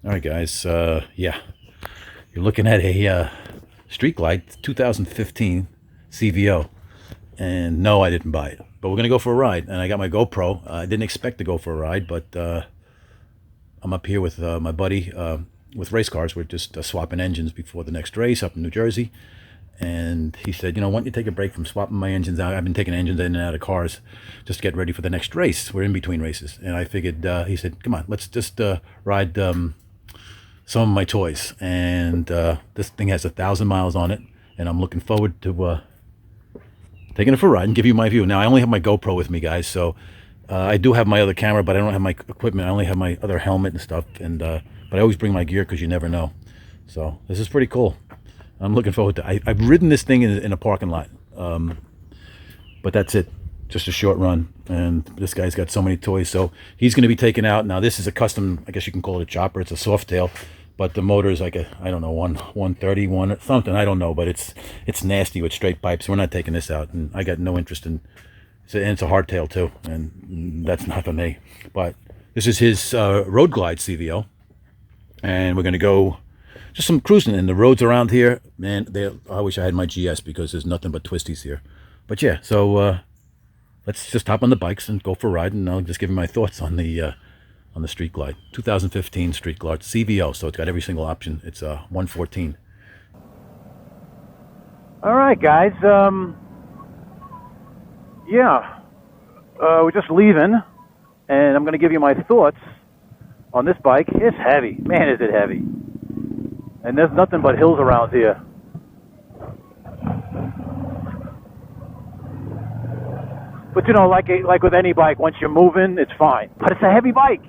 All right, guys. Yeah, you're looking at a Street Glide 2015 CVO, and no, I didn't buy it. But we're gonna go for a ride, and I got my GoPro. I didn't expect to go for a ride, but I'm up here with my buddy with race cars. We're just swapping engines before the next race up in New Jersey, and he said, why don't you take a break from swapping my engines out? I've been taking engines in and out of cars just to get ready for the next race. We're in between races, and I figured he said, come on, let's just ride some of my toys, and this thing has 1,000 miles on it, and I'm looking forward to taking it for a ride and give you my view. Now, I only have my GoPro with me, guys, so I do have my other camera, but I don't have my equipment. I only have my other helmet and stuff, and but I always bring my gear because you never know. So this is pretty cool. I'm looking forward to it. I've ridden this thing in a parking lot, but that's it. Just a short run, and this guy's got so many toys, so he's going to be taken out. Now, this is a custom, I guess you can call it a chopper. It's a soft tail, but the motor is like a, I don't know, 130, something, I don't know, but it's nasty with straight pipes. We're not taking this out, and I got no interest in. And it's a hardtail too, and that's not for me. But this is his Road Glide CVO, and we're going to go just some cruising. And the roads around here, man, I wish I had my GS because there's nothing but twisties here. But yeah, so let's just hop on the bikes and go for a ride, and I'll just give you my thoughts on the Street Glide 2015 Street Glide CVO. So it's got every single option. It's 114. All right, guys. Yeah, we're just leaving, and I'm going to give you my thoughts on this bike. It's heavy. Man, is it heavy. And there's nothing but hills around here. But, like with any bike, once you're moving, it's fine. But it's a heavy bike.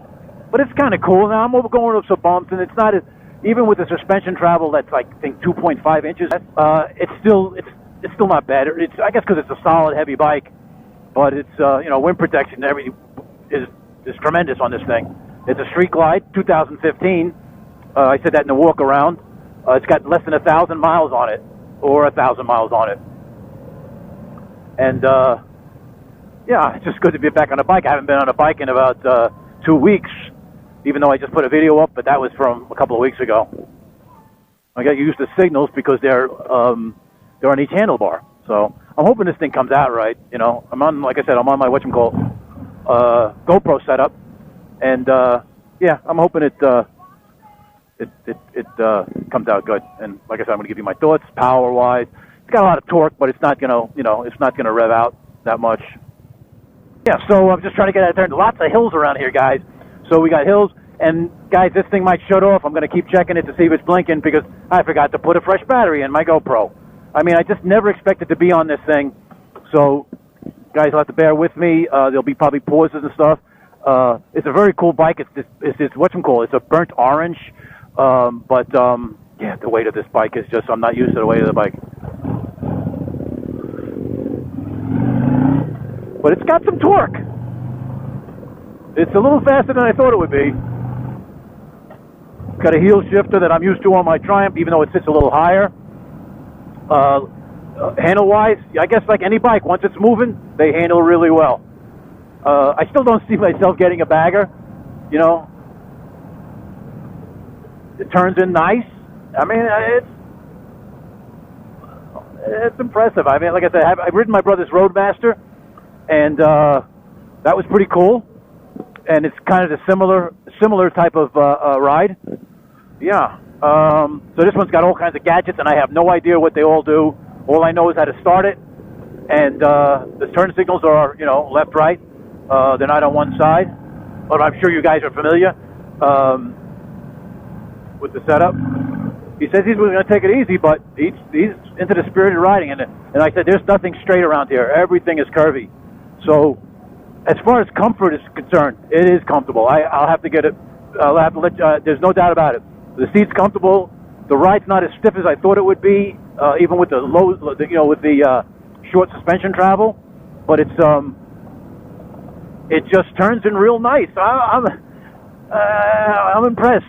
But it's kind of cool. Now, I'm going up some bumps, and it's not as... Even with the suspension travel, that's like, I think, 2.5 inches, it's still not bad. I guess because it's a solid, heavy bike. But it's, wind protection and everything is tremendous on this thing. It's a Street Glide, 2015. I said that in the walk around. It's got less than 1,000 miles on it, or 1,000 miles on it. And, yeah, it's just good to be back on a bike. I haven't been on a bike in about 2 weeks, even though I just put a video up, but that was from a couple of weeks ago. I got used to signals because they're on each handlebar. So I'm hoping this thing comes out right. I'm on, like I said, I'm on my GoPro setup, and yeah, I'm hoping it comes out good. And like I said, I'm going to give you my thoughts, power wise. It's got a lot of torque, but it's not gonna rev out that much. Yeah, so I'm just trying to get out there. Lots of hills around here, guys. So we got hills, and guys, this thing might shut off. I'm going to keep checking it to see if it's blinking because I forgot to put a fresh battery in my GoPro. I mean, I just never expected to be on this thing. So, guys, will have to bear with me. There'll be probably pauses and stuff. It's a very cool bike. It's whatchamacallit. It's a burnt orange. Yeah, the weight of this bike is just, I'm not used to the weight of the bike. But it's got some torque. It's a little faster than I thought it would be. It's got a heel shifter that I'm used to on my Triumph, even though it sits a little higher. Handle-wise, I guess like any bike, once it's moving, they handle really well. I still don't see myself getting a bagger, It turns in nice. I mean, it's impressive. I mean, like I said, I've ridden my brother's Roadmaster, and that was pretty cool. And it's kind of a similar type of ride. Yeah. So this one's got all kinds of gadgets, and I have no idea what they all do. All I know is how to start it, and the turn signals are, left, right. They're not on one side, but I'm sure you guys are familiar with the setup. He says he's going to take it easy, but he's into the spirit of riding, and I said there's nothing straight around here. Everything is curvy. So as far as comfort is concerned, it is comfortable. I'll have to get it. I'll have to let. There's no doubt about it. The seat's comfortable. The ride's not as stiff as I thought it would be, even with the with the short suspension travel. But it just turns in real nice. I'm impressed.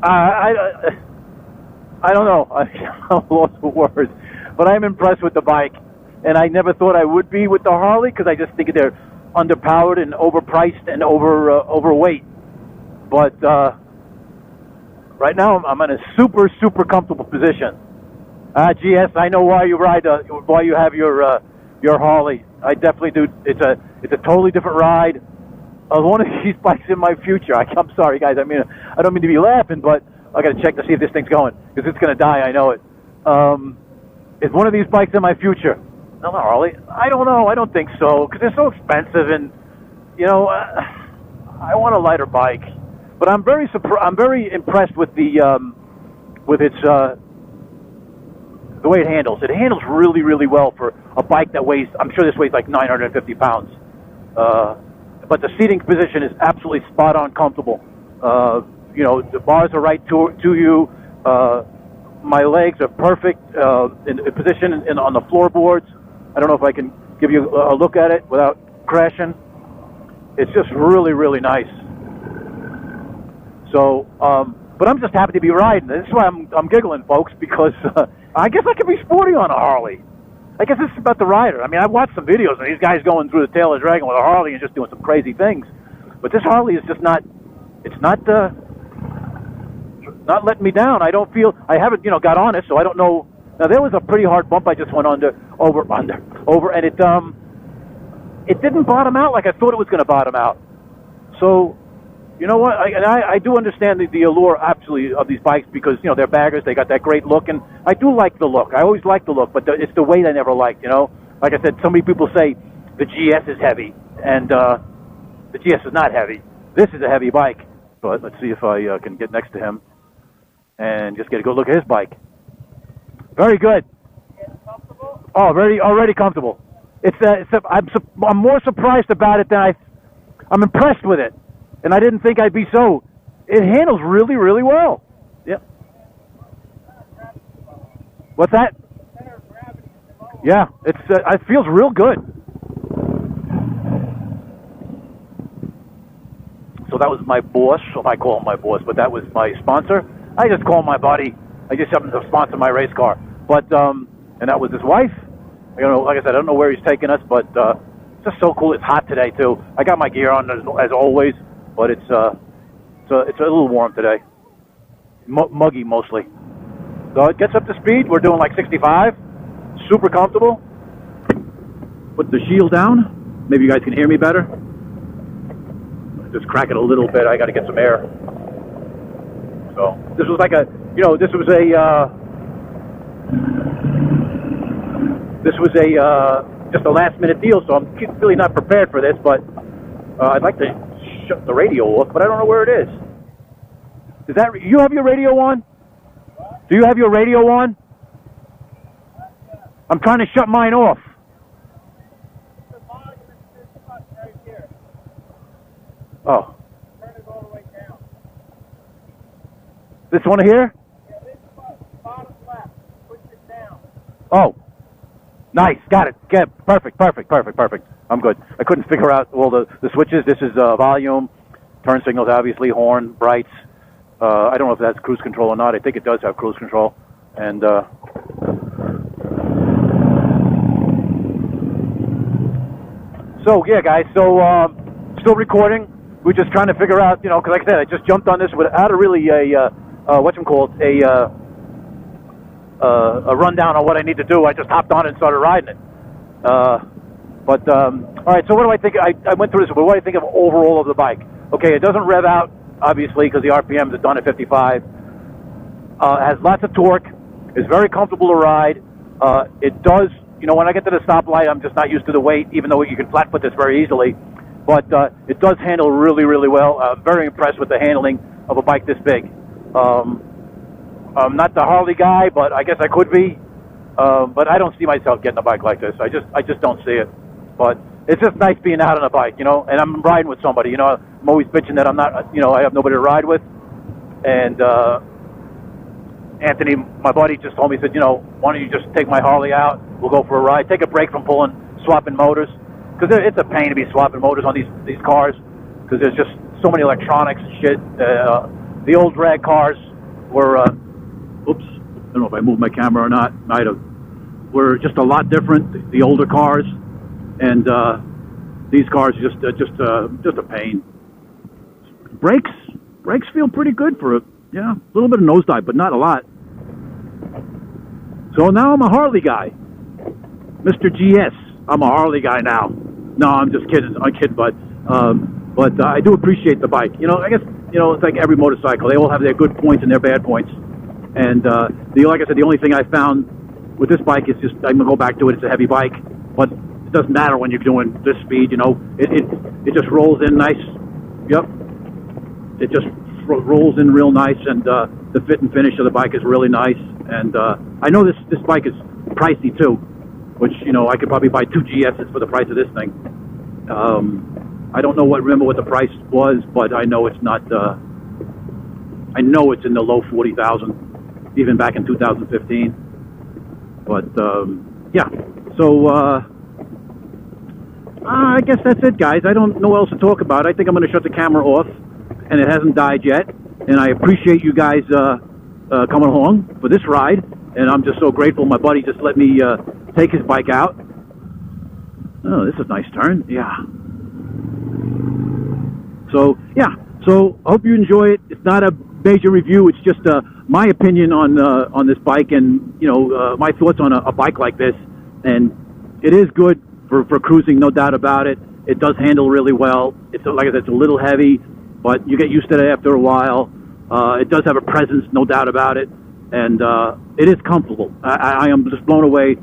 I don't know. I'm lost for words, but I'm impressed with the bike, and I never thought I would be with the Harley because I just think they're underpowered and overpriced and overweight. but right now I'm in a super, super comfortable position. GS, I know why you ride, why you have your Harley. I definitely do. It's a totally different ride. One of these bikes in my future. I'm sorry, guys. I mean, I don't mean to be laughing, but I got to check to see if this thing's going, because it's going to die. I know it. Is one of these bikes in my future? No, Harley. I don't know. I don't think so, because they're so expensive, and you know, I want a lighter bike. But I'm very impressed with the way it handles. It handles really, really well for a bike that weighs. I'm sure this weighs like 950 pounds. But the seating position is absolutely spot on comfortable. You know, the bars are right to you. My legs are perfect in position on the floorboards. I don't know if I can give you a look at it without crashing. It's just really, really nice. So, but I'm just happy to be riding. This is why I'm giggling, folks, because I guess I can be sporty on a Harley. I guess it's about the rider. I mean, I've watched some videos of these guys going through the tail of the dragon with a Harley and just doing some crazy things. But this Harley is just not. It's not letting me down. I don't feel. I haven't, got on it, so I don't know. Now there was a pretty hard bump I just went over, and it didn't bottom out like I thought it was going to bottom out. So, you know what? I do understand the allure absolutely of these bikes, because they're baggers. They got that great look, and I do like the look. I always like the look, but it's the weight I never liked. Like I said, so many people say the GS is heavy, and the GS is not heavy. This is a heavy bike. But let's see if I can get next to him and just get a good look at his bike. Very good. Oh, already comfortable. I'm more surprised about it than I'm impressed with it. And I didn't think I'd be so. It handles really, really well. Yeah. What's that? Yeah, it feels real good. So that was my boss. Well, I call him my boss, but that was my sponsor. I just call him my buddy. I just happen to sponsor my race car. But and that was his wife. Like I said, I don't know where he's taking us, but it's just so cool. It's hot today too. I got my gear on as always. But it's a little warm today, muggy mostly. So it gets up to speed. We're doing like 65, super comfortable. Put the shield down. Maybe you guys can hear me better. Just crack it a little bit. I got to get some air. So this was like just a last minute deal. So I'm really not prepared for this, but I'd like to shut the radio off, but I don't know where it is. Is that you have your radio on? Do you have your radio on? I'm trying to shut mine off. Oh. Turn it all the way down. This one here? Yeah, this one, bottom left. Push it down. Oh. Nice. Got it. Perfect. I'm good. I couldn't figure out all the switches. This is volume, turn signals, obviously, horn, brights. I don't know if that's cruise control or not. I think it does have cruise control. And so, yeah, guys. So, still recording. We're just trying to figure out, because like I said, I just jumped on this without really a rundown on what I need to do. I just hopped on it and started riding it. All right, so what do I think? I went through this, but what do I think of overall of the bike? Okay, it doesn't rev out, obviously, because the RPMs are done at 55. Has lots of torque. It's very comfortable to ride. It does, when I get to the stoplight, I'm just not used to the weight, even though you can flat foot this very easily. But it does handle really, really well. I'm very impressed with the handling of a bike this big. I'm not the Harley guy, but I guess I could be. But I don't see myself getting a bike like this. I just don't see it. But it's just nice being out on a bike, and I'm riding with somebody. I'm always bitching that I'm not, I have nobody to ride with. And Anthony, my buddy, just told me, he said, why don't you just take my Harley out? We'll go for a ride. Take a break from swapping motors. Because it's a pain to be swapping motors on these cars. Because there's just so many electronics and shit. The old drag cars were, oops, I don't know if I moved my camera or not. Might have. Were just a lot different. The older cars. And these cars just a pain. Brakes, brakes feel pretty good for it. Yeah, a little bit of nosedive, but not a lot. So now I'm a Harley guy. Mr. GS, I'm a Harley guy now. No, I'm just kidding. I'm kidding, but I do appreciate the bike. You know, I guess, you know, it's like every motorcycle. They all have their good points and their bad points. And like I said, the only thing I found with this bike is just, I'm going to go back to it, it's a heavy bike, but it doesn't matter when you're doing this speed, you know. It just rolls in nice. Yep. It just rolls in real nice, and the fit and finish of the bike is really nice. And I know this bike is pricey too, which, you know, I could probably buy 2 GSs for the price of this thing. I don't remember what the price was, but I know it's not. I know it's in the low 40,000, even back in 2015. But yeah, so I guess that's it, guys. I don't know what else to talk about. I think I'm going to shut the camera off, and it hasn't died yet. And I appreciate you guys coming along for this ride, and I'm just so grateful. My buddy just let me take his bike out. Oh, this is a nice turn. Yeah. So, yeah. So, I hope you enjoy it. It's not a major review. It's just my opinion on this bike, and, you know, my thoughts on a bike like this. And it is good for cruising, no doubt about it. It does handle really well. It's, like I said, it's a little heavy, but you get used to it after a while. It does have a presence, no doubt about it. And it is comfortable. I am just blown away.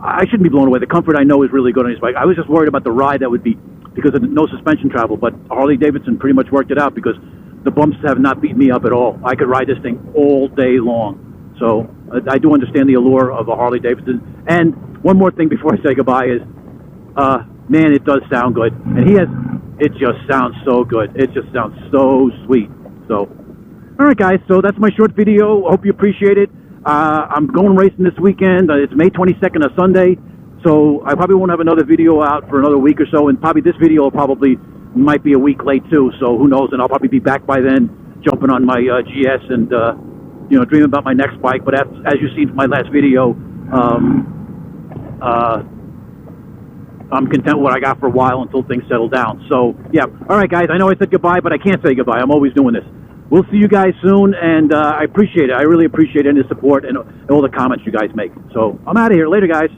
I shouldn't be blown away. The comfort I know is really good on this bike. I was just worried about the ride that would be because of no suspension travel, but Harley Davidson pretty much worked it out because the bumps have not beat me up at all. I could ride this thing all day long. So I do understand the allure of a Harley Davidson. And one more thing before I say goodbye is, man, it does sound good. And it just sounds so good. It just sounds so sweet. So, all right, guys. So that's my short video. Hope you appreciate it. I'm going racing this weekend. It's May 22nd, a Sunday. So I probably won't have another video out for another week or so. And probably this video might be a week late too. So who knows? And I'll probably be back by then, jumping on my GS and, you know, dreaming about my next bike. But as you seen from my last video, I'm content with what I got for a while until things settle down. So, yeah. All right, guys. I know I said goodbye, but I can't say goodbye. I'm always doing this. We'll see you guys soon, and I appreciate it. I really appreciate any support and all the comments you guys make. So, I'm out of here. Later, guys.